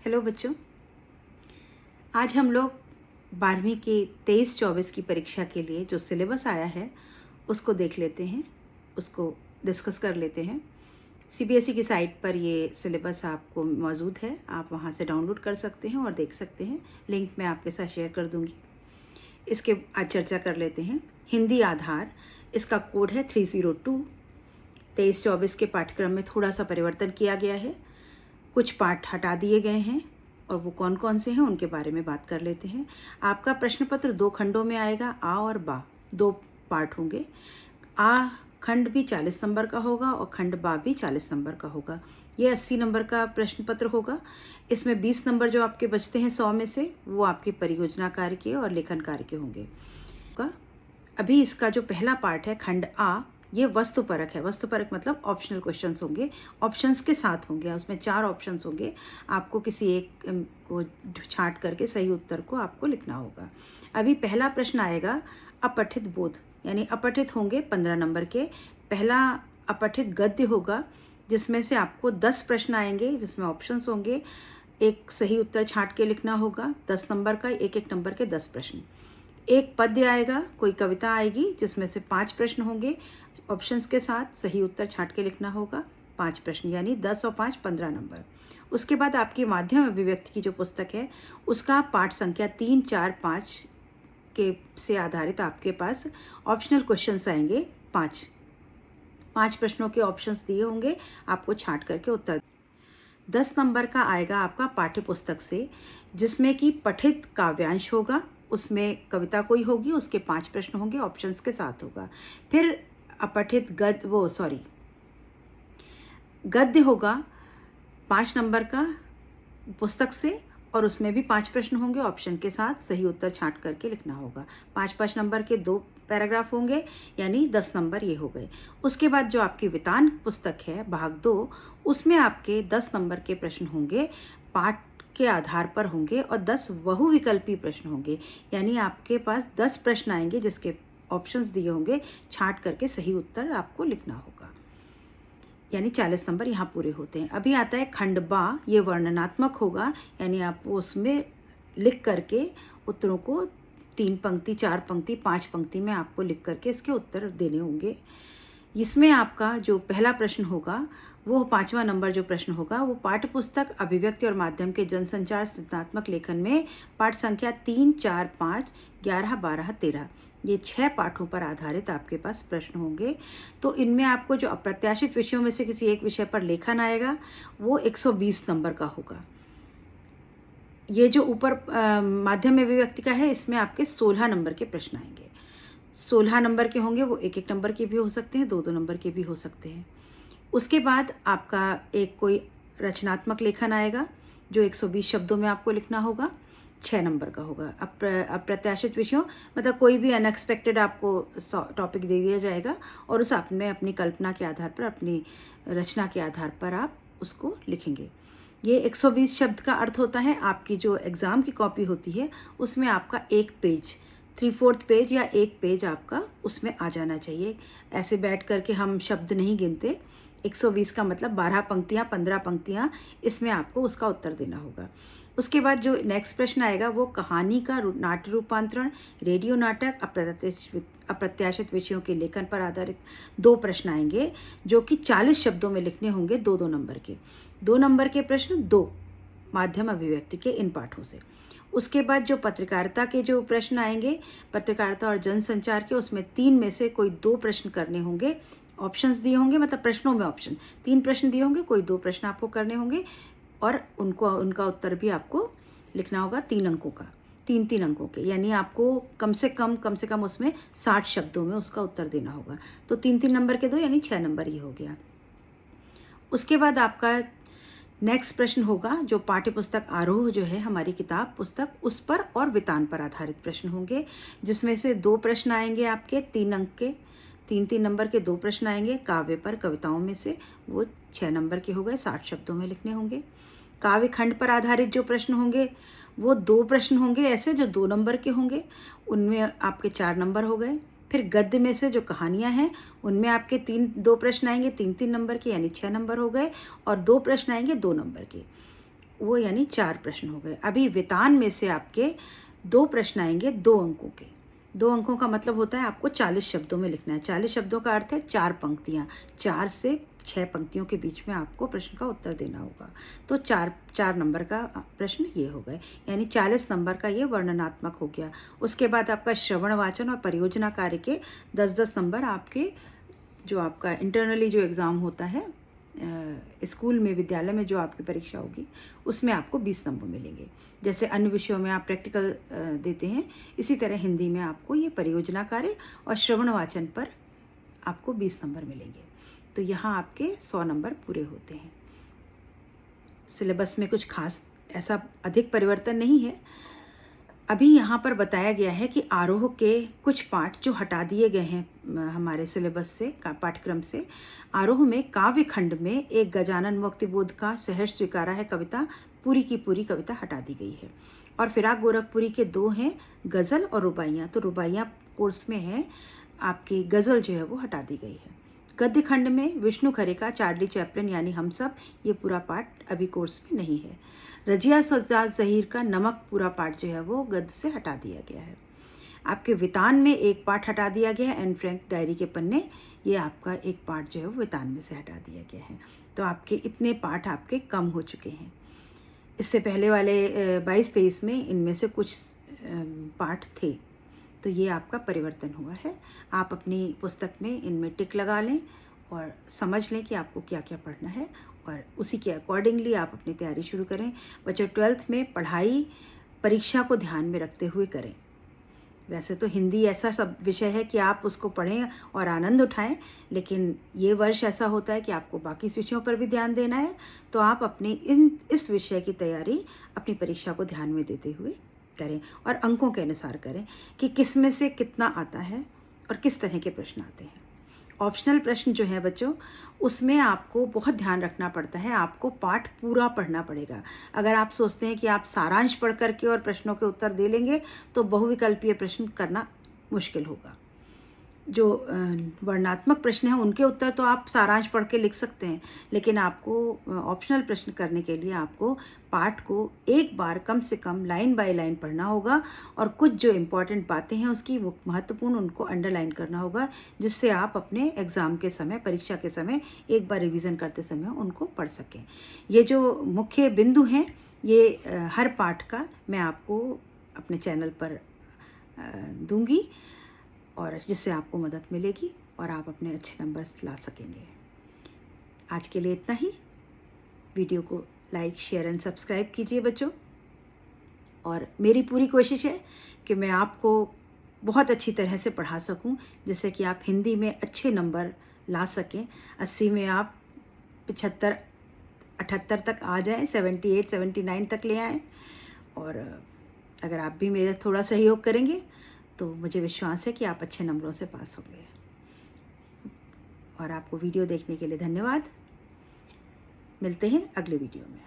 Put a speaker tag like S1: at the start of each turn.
S1: Hello बच्चों, आज हम लोग 12वीं की 23-24 की परीक्षा के लिए जो सिलेबस आया है उसको देख लेते हैं, उसको डिस्कस कर लेते हैं। सीबीएसई की साइट पर ये सिलेबस आपको मौजूद है, आप वहाँ से डाउनलोड कर सकते हैं और देख सकते हैं। लिंक मैं आपके साथ शेयर कर दूँगी। इसके आज चर्चा कर लेते हैं। हिंदी आधार, इसका कोड है 302। 23-24 के पाठ्यक्रम में थोड़ा सा परिवर्तन किया गया है, कुछ पाठ हटा दिए गए हैं और वो कौन कौन से हैं उनके बारे में बात कर लेते हैं। आपका प्रश्न पत्र 2 खंडों में आएगा, आ और बा, 2 पार्ट होंगे। आ खंड भी 40 नंबर का होगा और खंड बा भी 40 नंबर का होगा। ये 80 नंबर का प्रश्न पत्र होगा। इसमें 20 नंबर जो आपके बचते हैं 100 में से, वो आपके परियोजना कार्य के और लेखन कार्य के होंगे। अभी इसका जो पहला पार्ट है खंड आ, ये वस्तुपरक है। वस्तुपरक मतलब ऑप्शनल क्वेश्चंस होंगे, ऑप्शंस के साथ होंगे। उसमें 4 ऑप्शंस होंगे, आपको किसी एक को छांट करके सही उत्तर को आपको लिखना होगा। अभी पहला प्रश्न आएगा अपठित बोध, यानी अपठित होंगे 15 नंबर के। पहला अपठित गद्य होगा जिसमें से आपको 10 प्रश्न आएंगे, जिसमें ऑप्शंस होंगे। एक सही उत्तर छांट के लिखना होगा। 10 नंबर का, एक नंबर के 10 प्रश्न। एक पद्य आएगा, कोई कविता आएगी जिसमें से 5 प्रश्न होंगे, ऑप्शंस के साथ सही उत्तर छांट के लिखना होगा। 5 प्रश्न यानी 10 और 5 15 नंबर। उसके बाद आपकी माध्यम अभिव्यक्ति की जो पुस्तक है उसका पाठ संख्या 3, 4, 5 के से आधारित आपके पास ऑप्शनल क्वेश्चंस आएंगे। 5 प्रश्नों के ऑप्शंस दिए होंगे, आपको छांट करके उत्तर। 10 नंबर का आएगा आपका पाठ्य पुस्तक से, जिसमें कि पठित काव्यांश होगा, उसमें कविता कोई होगी, उसके 5 प्रश्न होंगे, ऑप्शंस के साथ होगा। फिर अपठित गद्य होगा 5 नंबर का पुस्तक से, और उसमें भी 5 प्रश्न होंगे, ऑप्शन के साथ सही उत्तर छांट करके लिखना होगा। 5 नंबर के 2 पैराग्राफ होंगे, यानी 10 नंबर ये हो गए। उसके बाद जो आपकी वितान पुस्तक है भाग 2, उसमें आपके 10 नंबर के प्रश्न होंगे, पाठ के आधार पर होंगे और 10 बहुविकल्पी प्रश्न होंगे, यानी आपके पास 10 प्रश्न आएंगे जिसके ऑप्शंस दिए होंगे, छांट करके सही उत्तर आपको लिखना होगा, यानी 40 नंबर यहाँ पूरे होते हैं। अभी आता है खंड बा, ये वर्णनात्मक होगा, यानी आप उसमें लिख करके उत्तरों को 3 पंक्ति, 4 पंक्ति, 5 पंक्ति में आपको लिख करके इसके उत्तर देने होंगे। इसमें आपका जो पहला प्रश्न होगा, वो 5वां नंबर जो प्रश्न होगा, वो पाठ्य पुस्तक अभिव्यक्ति और माध्यम के जनसंचार सृजनात्मक लेखन में पाठ संख्या 3, 4, 5, 11, 12, 13, ये 6 पाठों पर आधारित आपके पास प्रश्न होंगे। तो इनमें आपको जो अप्रत्याशित विषयों में से किसी एक विषय पर लेखन आएगा, वो 120 नंबर का होगा। ये जो ऊपर माध्यम अभिव्यक्ति का है, इसमें आपके 16 नंबर के प्रश्न आएंगे। 16 नंबर के होंगे, वो 1 नंबर के भी हो सकते हैं, 2 नंबर के भी हो सकते हैं। उसके बाद आपका एक कोई रचनात्मक लेखन आएगा जो 120 शब्दों में आपको लिखना होगा, 6 नंबर का होगा। अप्रत्याशित विषयों मतलब कोई भी अनएक्सपेक्टेड आपको टॉपिक दे दिया जाएगा और उस आपने अपनी कल्पना के आधार पर, अपनी रचना के आधार पर आप उसको लिखेंगे। ये 120 शब्द का अर्थ होता है, आपकी जो एग्ज़ाम की कॉपी होती है उसमें आपका 1 पेज, 3/4 पेज या 1 पेज आपका उसमें आ जाना चाहिए। ऐसे बैठ करके हम शब्द नहीं गिनते। 120 का मतलब 12 पंक्तियाँ, 15 पंक्तियाँ, इसमें आपको उसका उत्तर देना होगा। उसके बाद जो नेक्स्ट प्रश्न आएगा, वो कहानी का नाट्य रूपांतरण, रेडियो नाटक, अप्रत्याशित विषयों के लेखन पर आधारित 2 प्रश्न आएंगे, जो कि 40 शब्दों में लिखने होंगे, 2 नंबर के। 2 नंबर के प्रश्न 2 माध्यम अभिव्यक्ति के इन पाठों से। उसके बाद जो पत्रकारिता के जो प्रश्न आएंगे, पत्रकारिता और जनसंचार के, उसमें 3 में से कोई 2 प्रश्न करने होंगे, ऑप्शंस दिए होंगे, मतलब प्रश्नों में ऑप्शन 3 प्रश्न दिए होंगे, कोई 2 प्रश्न आपको करने होंगे और उनका उत्तर भी आपको लिखना होगा 3 अंकों का, 3 अंकों के, यानी आपको कम से कम उसमें 60 शब्दों में उसका उत्तर देना होगा। तो 3 नंबर के 2 यानी 6 नंबर ये हो गया। उसके बाद आपका नेक्स्ट प्रश्न होगा जो पाठ्य पुस्तक आरोह जो है हमारी किताब पुस्तक, उस पर और वितान पर आधारित प्रश्न होंगे, जिसमें से 2 प्रश्न आएंगे आपके 3 अंक के, 3 नंबर के 2 प्रश्न आएंगे काव्य पर, कविताओं में से, वो 6 नंबर के हो गए, 60 शब्दों में लिखने होंगे। काव्य खंड पर आधारित जो प्रश्न होंगे, वो 2 प्रश्न होंगे ऐसे जो 2 नंबर के होंगे, उनमें आपके 4 नंबर हो गए। फिर गद्य में से जो कहानियाँ हैं, उनमें आपके 2 प्रश्न आएंगे, 3 नंबर के, यानी 6 नंबर हो गए, और 2 प्रश्न आएंगे 2 नंबर के। वो यानी 4 प्रश्न हो गए। अभी वेतान में से आपके 2 प्रश्न आएंगे 2 अंकों के। 2 अंकों का मतलब होता है आपको 40 शब्दों में लिखना है। 40 शब्दों का अर्थ है 4 पंक्तियाँ। 4 से 6 पंक्तियों के बीच में आपको प्रश्न का उत्तर देना होगा। तो 4 नंबर का प्रश्न ये हो गए, यानी 40 नंबर का ये वर्णनात्मक हो गया। उसके बाद आपका श्रवण, वाचन और परियोजना कार्य के 10-10 नंबर आपके, जो आपका इंटरनली जो एग्ज़ाम होता है स्कूल में, विद्यालय में जो आपकी परीक्षा होगी, उसमें आपको 20 नंबर मिलेंगे। जैसे अन्य विषयों में आप प्रैक्टिकल देते हैं, इसी तरह हिंदी में आपको ये परियोजना कार्य और श्रवण वाचन पर आपको 20 नंबर मिलेंगे। तो यहाँ आपके 100 नंबर पूरे होते हैं। सिलेबस में कुछ खास ऐसा अधिक परिवर्तन नहीं है। अभी यहाँ पर बताया गया है कि आरोह के कुछ पाठ जो हटा दिए गए हैं हमारे सिलेबस से, पाठ्यक्रम से। आरोह में काव्य खंड में एक गजानन मुक्तिबोध का सहर्ष स्वीकारा है कविता, पूरी की पूरी कविता हटा दी गई है। और फिराक गोरखपुरी के 2 हैं गज़ल और रुबाइयाँ। तो रुबाइयाँ कोर्स में है, आपकी गज़ल जो है वो हटा दी गई है। गद्य खंड में विष्णु खरे का चार्ली चैपलिन यानी हम सब, ये पूरा पाठ अभी कोर्स में नहीं है। रजिया सज्जाद ज़हीर का नमक पूरा पाठ जो है वो गद्य से हटा दिया गया है। आपके वितान में एक पाठ हटा दिया गया है, एन फ्रैंक डायरी के पन्ने, ये आपका एक पाठ जो है वो वितान में से हटा दिया गया है। तो आपके इतने पाठ आपके कम हो चुके हैं। इससे पहले वाले 22-23 में इनमें से कुछ पाठ थे, तो ये आपका परिवर्तन हुआ है। आप अपनी पुस्तक में इनमें टिक लगा लें और समझ लें कि आपको क्या क्या पढ़ना है, और उसी के अकॉर्डिंगली आप अपनी तैयारी शुरू करें। बच्चों 12th में पढ़ाई परीक्षा को ध्यान में रखते हुए करें। वैसे तो हिंदी ऐसा सब विषय है कि आप उसको पढ़ें और आनंद उठाएं, लेकिन ये वर्ष ऐसा होता है कि आपको बाकी विषयों पर भी ध्यान देना है। तो आप अपनी इस विषय की तैयारी अपनी परीक्षा को ध्यान में देते हुए करें और अंकों के अनुसार करें कि किस में से कितना आता है और किस तरह के प्रश्न आते हैं। ऑप्शनल प्रश्न जो है बच्चों, उसमें आपको बहुत ध्यान रखना पड़ता है, आपको पाठ पूरा पढ़ना पड़ेगा। अगर आप सोचते हैं कि आप सारांश पढ़ करके और प्रश्नों के उत्तर दे लेंगे तो बहुविकल्पीय प्रश्न करना मुश्किल होगा। जो वर्णनात्मक प्रश्न हैं उनके उत्तर तो आप सारांश पढ़ के लिख सकते हैं, लेकिन आपको ऑप्शनल प्रश्न करने के लिए आपको पाठ को एक बार कम से कम लाइन बाय लाइन पढ़ना होगा और कुछ जो इम्पॉर्टेंट बातें हैं उसकी वो महत्वपूर्ण उनको अंडरलाइन करना होगा, जिससे आप अपने एग्ज़ाम के समय, परीक्षा के समय एक बार रिवीजन करते समय उनको पढ़ सकें। ये जो मुख्य बिंदु हैं, ये हर पाठ का मैं आपको अपने चैनल पर दूंगी, और जिससे आपको मदद मिलेगी और आप अपने अच्छे नंबर ला सकेंगे। आज के लिए इतना ही। वीडियो को लाइक, शेयर एंड सब्सक्राइब कीजिए बच्चों, और मेरी पूरी कोशिश है कि मैं आपको बहुत अच्छी तरह से पढ़ा सकूं, जिससे कि आप हिंदी में अच्छे नंबर ला सकें। 80 में आप 75-78 तक आ जाएं, 78-79 तक ले आएं। और अगर आप भी मेरा थोड़ा सहयोग करेंगे तो मुझे विश्वास है कि आप अच्छे नंबरों से पास होंगे। और आपको वीडियो देखने के लिए धन्यवाद। मिलते हैं अगले वीडियो में।